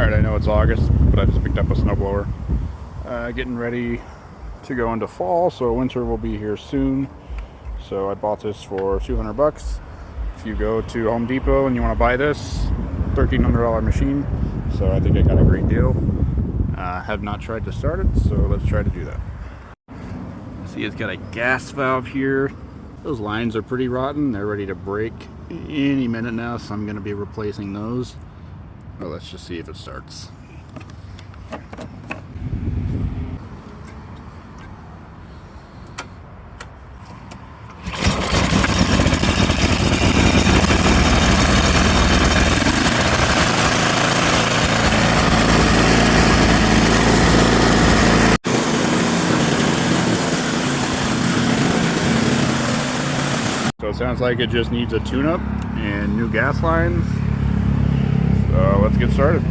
Alright, I know it's August, but I just picked up a snowblower. Getting ready to go into fall, so winter will be here soon. So I bought this for $200. If you go to Home Depot and you want to buy this, $1,300 machine. So I think I got a great deal. Have not tried to start it, so let's try to do that. See, it's got a gas valve here. Those lines are pretty rotten. They're ready to break any minute now, so I'm going to be replacing those. Well, let's just see if it starts. So it sounds like it just needs a tune-up and new gas lines. So let's get started.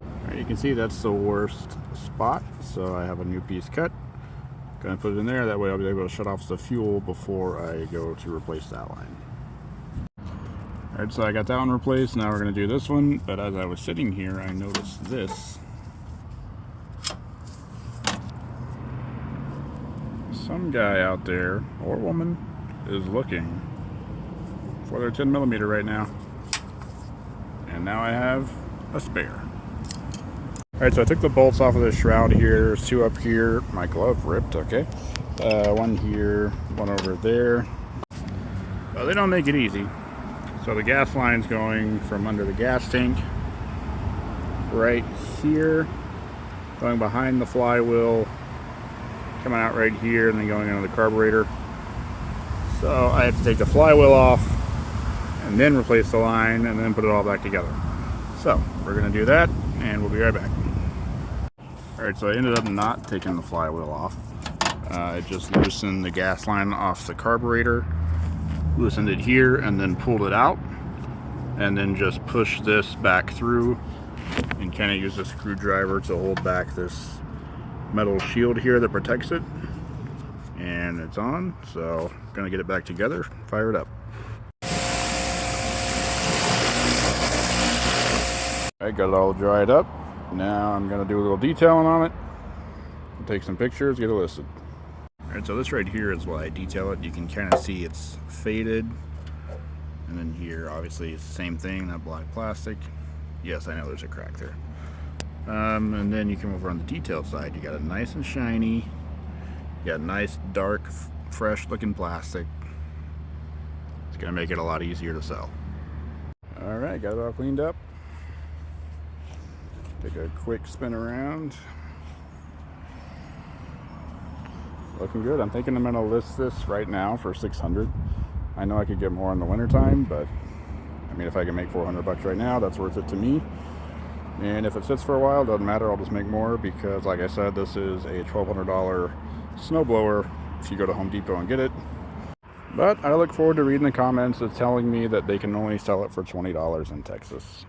Alright, you can see that's the worst spot. So I have a new piece cut. Gonna put it in there. That way I'll be able to shut off the fuel before I go to replace that line. Alright, so I got that one replaced. Now we're gonna do this one. But as I was sitting here, I noticed this. Some guy out there, or woman, is looking for their 10mm right now. And now I have a spare. Alright, so I took the bolts off of the shroud here. There's two up here. My glove ripped, okay. One here, one over there. Well, they don't make it easy. So the gas line's going from under the gas tank right here, going behind the flywheel, coming out right here, and then going into the carburetor. So I have to take the flywheel off and then replace the line and then put it all back together. So we're going to do that and we'll be right back. Alright, so I ended up not taking the flywheel off. I just loosened the gas line off the carburetor, loosened it here and then pulled it out, and then just pushed this back through and kind of use a screwdriver to hold back this metal shield here that protects it. And it's on, so I'm gonna get it back together, fire it up. I got it all dried up. Now I'm gonna do a little detailing on it, take some pictures, get it listed. Alright, so this right here is why I detail it. You can kind of see it's faded, and then here obviously it's the same thing, that black plastic. Yes, I know there's a crack there. And then you come over on the detail side, you got it nice and shiny. You got nice, dark, fresh looking plastic. It's gonna make it a lot easier to sell. Alright, got it all cleaned up. Take a quick spin around. Looking good. I'm thinking I'm gonna list this right now for $600. I know I could get more in the winter time, but I mean, if I can make $400 right now, that's worth it to me. And if it sits for a while, doesn't matter, I'll just make more, because like I said, this is a $1,200 snowblower if you go to Home Depot and get it. But I look forward to reading the comments that's telling me that they can only sell it for $20 in Texas.